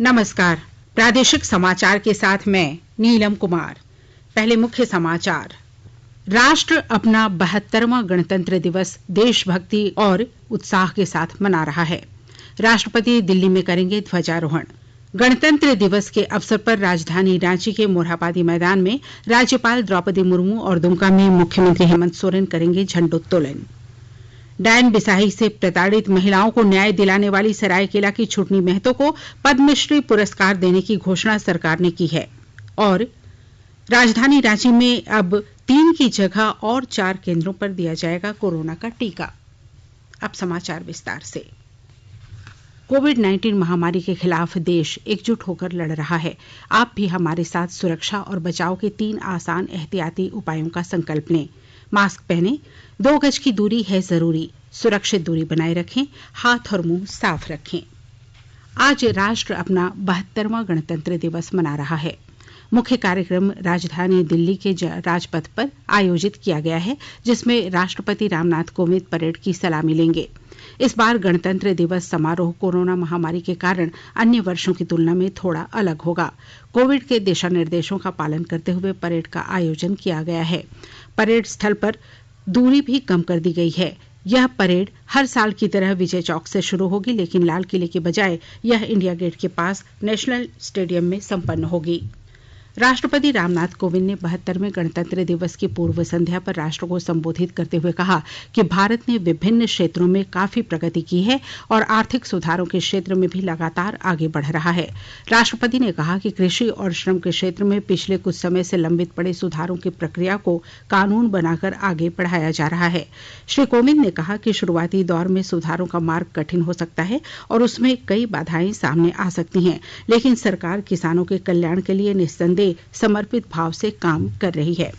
नमस्कार। प्रादेशिक समाचार के साथ मैं नीलम कुमार। पहले मुख्य समाचार। राष्ट्र अपना 72वां गणतंत्र दिवस देशभक्ति और उत्साह के साथ मना रहा है। राष्ट्रपति दिल्ली में करेंगे ध्वजारोहण। गणतंत्र दिवस के अवसर पर राजधानी रांची के मोरहाबादी मैदान में राज्यपाल द्रौपदी मुर्मू और दुमका में मुख्यमंत्री हेमंत सोरेन करेंगे झंडोत्तोलन। डायन बिसाही से प्रताड़ित महिलाओं को न्याय दिलाने वाली सरायकेला की छुटनी महतो को पद्मश्री पुरस्कार देने की घोषणा सरकार ने की है। और राजधानी रांची में अब 3 की जगह और 4 केंद्रों पर दिया जाएगा कोरोना का टीका। अब समाचार विस्तार से। कोविड-19 महामारी के खिलाफ देश एकजुट होकर लड़ रहा है। आप भी हमारे साथ सुरक्षा और बचाव के 3 आसान एहतियाती उपायों का संकल्प लें। मास्क पहनें, 2 गज की दूरी है जरूरी, सुरक्षित दूरी बनाए रखें, हाथ और मुंह साफ रखें। आज राष्ट्र अपना 72वां गणतंत्र दिवस मना रहा है। मुख्य कार्यक्रम राजधानी दिल्ली के राजपथ पर आयोजित किया गया है, जिसमें राष्ट्रपति रामनाथ कोविंद परेड की सलामी लेंगे। इस बार गणतंत्र दिवस समारोह कोरोना महामारी के कारण अन्य वर्षों की तुलना में थोड़ा अलग होगा। कोविड के दिशा निर्देशों का पालन करते हुए परेड का आयोजन किया गया है। परेड स्थल पर दूरी भी कम कर दी गई है। यह परेड हर साल की तरह विजय चौक से शुरू होगी, लेकिन लाल किले के बजाय यह इंडिया गेट के पास नेशनल स्टेडियम में संपन्न होगी। राष्ट्रपति रामनाथ कोविंद ने 72वें गणतंत्र दिवस की पूर्व संध्या पर राष्ट्र को संबोधित करते हुए कहा कि भारत ने विभिन्न क्षेत्रों में काफी प्रगति की है और आर्थिक सुधारों के क्षेत्र में भी लगातार आगे बढ़ रहा है। राष्ट्रपति ने कहा कि कृषि और श्रम के क्षेत्र में पिछले कुछ समय से लंबित पड़े सुधारों की प्रक्रिया को कानून बनाकर आगे बढ़ाया जा रहा है। श्री कोविंद ने कहा कि शुरुआती दौर में सुधारों का मार्ग कठिन हो सकता है और उसमें कई बाधाएं सामने आ सकती हैं, लेकिन सरकार किसानों के कल्याण के लिए निस्संदेह समर्पित भाव से काम कर रही है।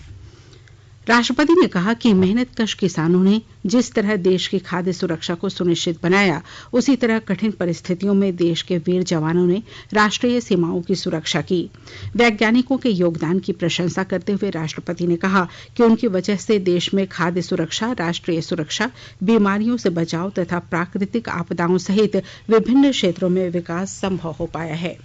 राष्ट्रपति ने कहा कि मेहनतकश किसानों ने जिस तरह देश की खाद्य सुरक्षा को सुनिश्चित बनाया, उसी तरह कठिन परिस्थितियों में देश के वीर जवानों ने राष्ट्रीय सीमाओं की सुरक्षा की। वैज्ञानिकों के योगदान की प्रशंसा करते हुए राष्ट्रपति ने कहा कि उनकी वजह से देश में खाद्य सुरक्षा, राष्ट्रीय सुरक्षा, बीमारियों से बचाव तथा प्राकृतिक आपदाओं सहित विभिन्न क्षेत्रों में विकास संभव हो पाया है।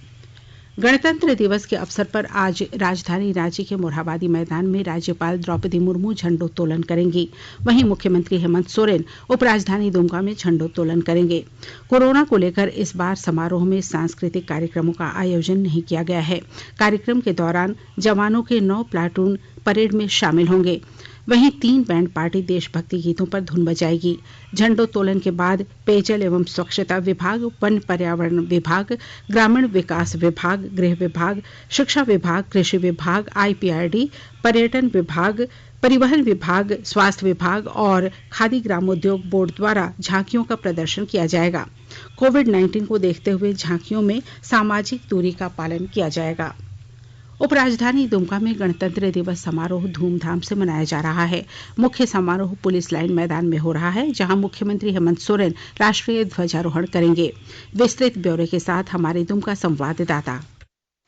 गणतंत्र दिवस के अवसर पर आज राजधानी रांची के मोरहाबादी मैदान में राज्यपाल द्रौपदी मुर्मू झंडोत्तोलन करेंगी। वहीं मुख्यमंत्री हेमंत सोरेन उपराजधानी दुमका में झंडोत्तोलन करेंगे। कोरोना को लेकर इस बार समारोह में सांस्कृतिक कार्यक्रमों का आयोजन नहीं किया गया है। कार्यक्रम के दौरान जवानों के 9 प्लाटून परेड में शामिल होंगे। वहीं 3 बैंड पार्टी देशभक्ति गीतों पर धुन बजाएगी। झंडोत्तोलन के बाद पेयजल एवं स्वच्छता विभाग, वन पर्यावरण विभाग, ग्रामीण विकास विभाग, गृह विभाग, शिक्षा विभाग, कृषि विभाग, IPRD, पर्यटन विभाग, परिवहन विभाग, स्वास्थ्य विभाग और खादी ग्रामोद्योग बोर्ड द्वारा झांकियों का प्रदर्शन किया जाएगा। कोविड-19 को देखते हुए झांकियों में सामाजिक दूरी का पालन किया जाएगा। उपराजधानी दुमका में गणतंत्र दिवस समारोह धूमधाम से मनाया जा रहा है। मुख्य समारोह पुलिस लाइन मैदान में हो रहा है, जहां मुख्यमंत्री हेमंत सोरेन राष्ट्रीय ध्वजारोहण करेंगे। विस्तृत ब्यौरे के साथ हमारे दुमका संवाददाता।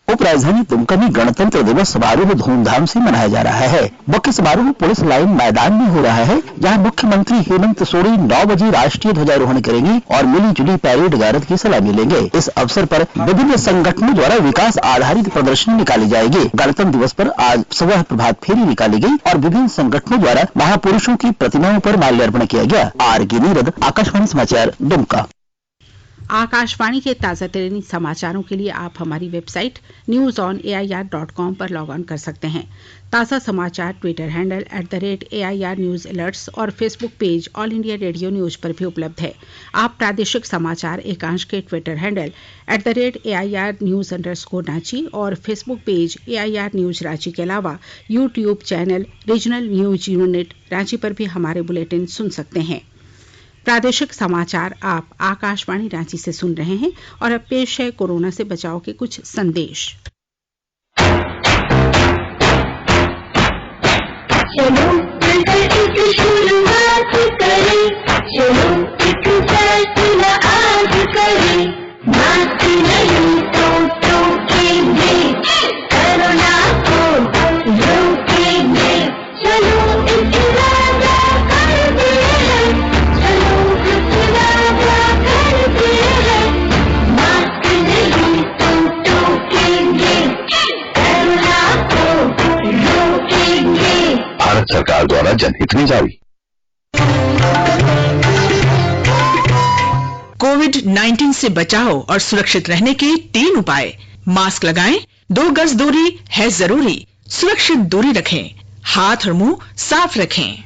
उपराजधानी दुमका में गणतंत्र दिवस समारोह धूमधाम से मनाया जा रहा है। मुख्य समारोह पुलिस लाइन मैदान में हो रहा है, जहां मुख्यमंत्री हेमंत सोरेन 9 बजे राष्ट्रीय ध्वजारोहण करेंगे और मिली जुली परेड गारद की सलामी लेंगे। इस अवसर पर विभिन्न संगठनों द्वारा विकास आधारित प्रदर्शनी निकाली जाएगी। गणतंत्र दिवस पर आज सुबह प्रभात फेरी निकाली गई और विभिन्न संगठनों द्वारा महापुरुषों की प्रतिमाओं पर माल्यार्पण किया गया। RK नीरद, आकाशवाणी समाचार, दुमका। आकाशवाणी के ताजा तरीन समाचारों के लिए आप हमारी वेबसाइट newsonair.com पर लॉग ऑन कर सकते हैं। ताजा समाचार Twitter handle @AIR news alerts और Facebook page all India radio news पर भी उपलब्ध है। आप प्रादेशिक समाचार एकांश के Twitter handle @AIR news _Ranchi और Facebook page AIR news Ranchi के अलावा YouTube channel regional news unit Ranchi पर भी हमारे बुलेटिन सुन सकते हैं। प्रादेशिक समाचार आप आकाशवाणी रांची से सुन रहे हैं और अब पेश है कोरोना से बचाव के कुछ संदेश। चलो मिलकर एक शुरुआत करें, चलो एक फैसला आज करें, मास्क नहीं तो टोकेंगे, कोरोना को रोकेंगे, चलो एक वादा करते हैं, चलो एक वादा करते हैं, मास्क नहीं तो भारत सरकार द्वारा जनहित में जारी। कोविड-19 से बचाव और सुरक्षित रहने के 3 उपाय। मास्क लगाएं, 2 गज दूरी है जरूरी, सुरक्षित दूरी रखें, हाथ और मुंह साफ रखें।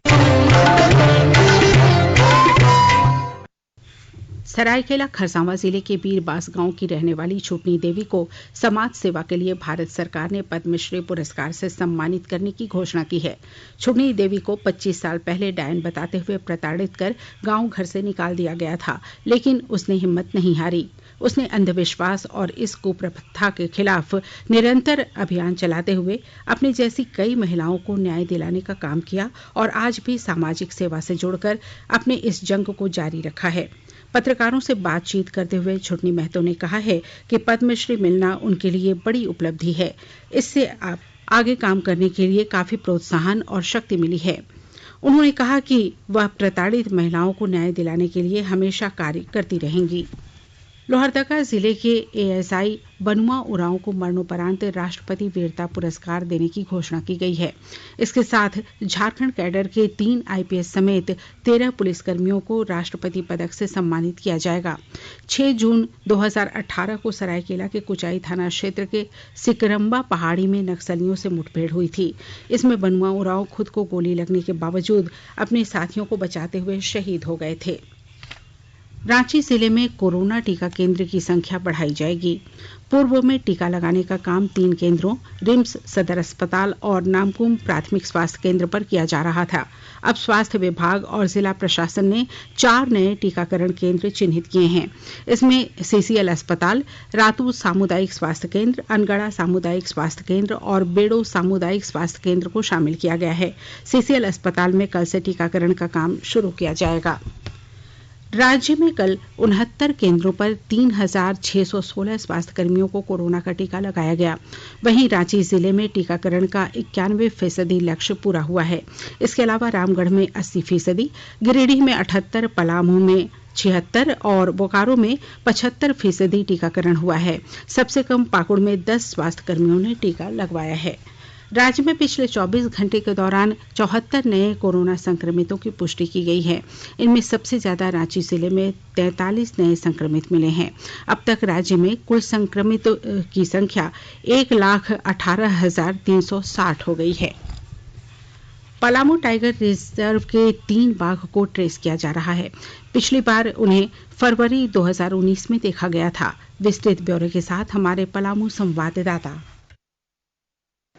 सरायकेला खरसावां जिले के बीरबास गांव की रहने वाली छुटनी देवी को समाज सेवा के लिए भारत सरकार ने पद्मश्री पुरस्कार से सम्मानित करने की घोषणा की है। छुटनी देवी को 25 साल पहले डायन बताते हुए प्रताड़ित कर गांव घर से निकाल दिया गया था, लेकिन उसने हिम्मत नहीं हारी। उसने अंधविश्वास और इस कुप्रथा के खिलाफ निरंतर अभियान चलाते हुए अपने जैसी कई महिलाओं को न्याय दिलाने का काम किया और आज भी सामाजिक सेवा से जुड़कर अपने इस जंग को जारी रखा है। पत्रकारों से बातचीत करते हुए छुटनी महतो ने कहा है कि पद्मश्री मिलना उनके लिए बड़ी उपलब्धि है। इससे आगे काम करने के लिए काफी प्रोत्साहन और शक्ति मिली है। उन्होंने कहा कि वह प्रताड़ित महिलाओं को न्याय दिलाने के लिए हमेशा कार्य करती रहेंगी। लोहरदगा जिले के एएसआई बनुआ उरांव को मरणोपरांत राष्ट्रपति वीरता पुरस्कार देने की घोषणा की गई है। इसके साथ झारखंड कैडर के 3 आईपीएस समेत 13 पुलिसकर्मियों को राष्ट्रपति पदक से सम्मानित किया जाएगा। 6 जून 2018 को सरायकेला के कुचाई थाना क्षेत्र के सिकरम्बा पहाड़ी में नक्सलियों से मुठभेड़ हुई थी। इसमें बनुआ उरांव खुद को गोली लगने के बावजूद अपने साथियों को बचाते हुए शहीद हो गए थे। रांची जिले में कोरोना टीका केंद्र की संख्या बढ़ाई जाएगी। पूर्व में टीका लगाने का काम 3 केंद्रों रिम्स सदर अस्पताल और नामकुम प्राथमिक स्वास्थ्य केंद्र पर किया जा रहा था। अब स्वास्थ्य विभाग और जिला प्रशासन ने 4 नए टीकाकरण केंद्र चिन्हित किए हैं। इसमें सीसीएल अस्पताल, रातू सामुदायिक स्वास्थ्य केंद्र, अनगढ़ा सामुदायिक स्वास्थ्य केंद्र और बेड़ो सामुदायिक स्वास्थ्य केंद्र को शामिल किया गया है। सीसीएल अस्पताल में कल से टीकाकरण का काम शुरू किया जाएगा। राज्य में कल 69 केंद्रों पर 3616 स्वास्थ्य कर्मियों को कोरोना का टीका लगाया गया। वहीं रांची जिले में टीकाकरण का 91% लक्ष्य पूरा हुआ है। इसके अलावा रामगढ़ में 80%, गिरिडीह में 78, पलामू में 76 और बोकारो में 75% टीकाकरण हुआ है। सबसे कम पाकुड़ में 10 स्वास्थ्य कर्मियों ने टीका लगवाया है। राज्य में पिछले 24 घंटे के दौरान 74 नए कोरोना संक्रमितों की पुष्टि की गई है। इनमें सबसे ज्यादा रांची जिले में 43 नए संक्रमित मिले हैं। अब तक राज्य में कुल संक्रमितों की संख्या 1,18,360 हो गई है। पलामू टाइगर रिजर्व के 3 बाघ को ट्रेस किया जा रहा है। पिछली बार उन्हें फरवरी 2019 में देखा गया था। विस्तृत ब्यौरे के साथ हमारे पलामू संवाददाता।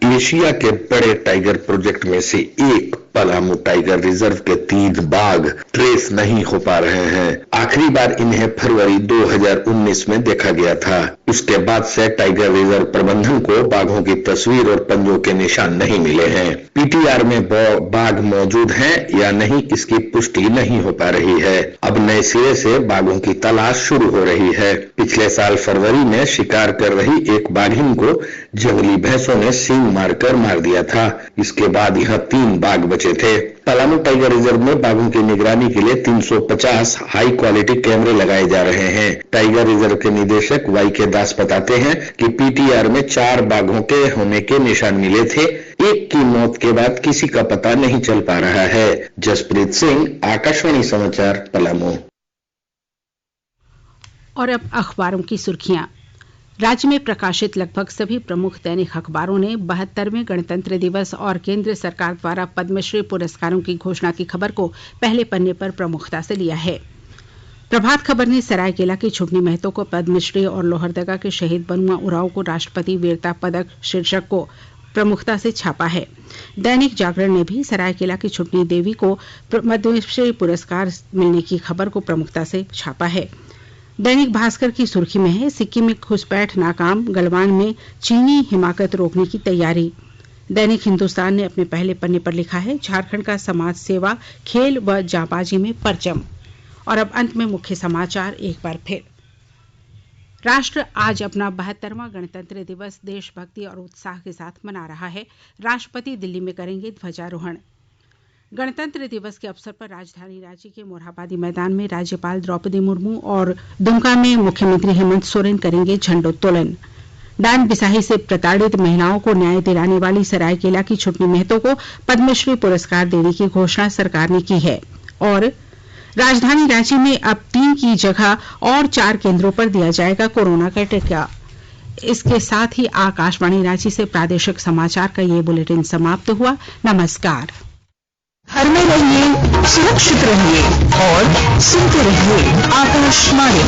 एशिया के बड़े टाइगर प्रोजेक्ट में से एक पलामू टाइगर रिजर्व के 3 बाघ ट्रेस नहीं हो पा रहे हैं। आखिरी बार इन्हें फरवरी 2019 में देखा गया था। उसके बाद से टाइगर रिजर्व प्रबंधन को बाघों की तस्वीर और पंजों के निशान नहीं मिले हैं। पीटीआर में बाघ मौजूद हैं या नहीं, इसकी पुष्टि नहीं हो पा रही है। अब नए सिरे से बाघों की तलाश शुरू हो रही है। पिछले साल फरवरी में शिकार कर रही एक बाघिन को जंगली भैंसों ने सींग मारकर मार दिया था। इसके बाद यहाँ 3 बाघ बचे थे। पलामू टाइगर रिजर्व में बाघों की निगरानी के लिए 350 हाई क्वालिटी कैमरे लगाए जा रहे हैं। टाइगर रिजर्व के निदेशक वाई के दास बताते हैं कि पीटीआर में 4 बाघों के होने के निशान मिले थे। एक की मौत के बाद किसी का पता नहीं चल पा रहा है। जसप्रीत सिंह, आकाशवाणी समाचार, पलामू। और अब अखबारों की सुर्खियां। राज्य में प्रकाशित लगभग सभी प्रमुख दैनिक अखबारों ने 72वें गणतंत्र दिवस और केंद्र सरकार द्वारा पद्मश्री पुरस्कारों की घोषणा की खबर को पहले पन्ने पर प्रमुखता से लिया है। प्रभात खबर ने सरायकेला की छुटनी महतो को पद्मश्री और लोहरदगा के शहीद बनुआ उरांव को राष्ट्रपति वीरता पदक शीर्षक को प्रमुखता से छापा है। दैनिक जागरण ने भी सरायकेला की छुटनी देवी को पद्मश्री पुरस्कार मिलने की खबर को प्रमुखता से छापा है। दैनिक भास्कर की सुर्खी में है, सिक्किम में घुसपैठ नाकाम, गलवान में चीनी हिमाकत रोकने की तैयारी। दैनिक हिंदुस्तान ने अपने पहले पन्ने पर लिखा है, झारखंड का समाज सेवा, खेल व जांबाजी में परचम। और अब अंत में मुख्य समाचार एक बार फिर। राष्ट्र आज अपना 72वां गणतंत्र दिवस देशभक्ति और उत्साह के साथ मना रहा है। राष्ट्रपति दिल्ली में करेंगे ध्वजारोहण। गणतंत्र दिवस के अवसर पर राजधानी रांची के मोरहाबादी मैदान में राज्यपाल द्रौपदी मुर्मू और दुमका में मुख्यमंत्री हेमंत सोरेन करेंगे झंडोत्तोलन। दान बिसाही से प्रताड़ित महिलाओं को न्याय दिलाने वाली सरायकेला की छुटनी महतो को पद्मश्री पुरस्कार देने की घोषणा सरकार ने की है। और राजधानी रांची में अब 3 की जगह और 4 केंद्रों पर दिया जाएगा कोरोना का टीका। इसके साथ ही आकाशवाणी रांची से प्रादेशिक समाचार का ये बुलेटिन समाप्त हुआ। नमस्कार। घर में रहिए, सुरक्षित रहिए और सुनते रहिए आकाशवाणी।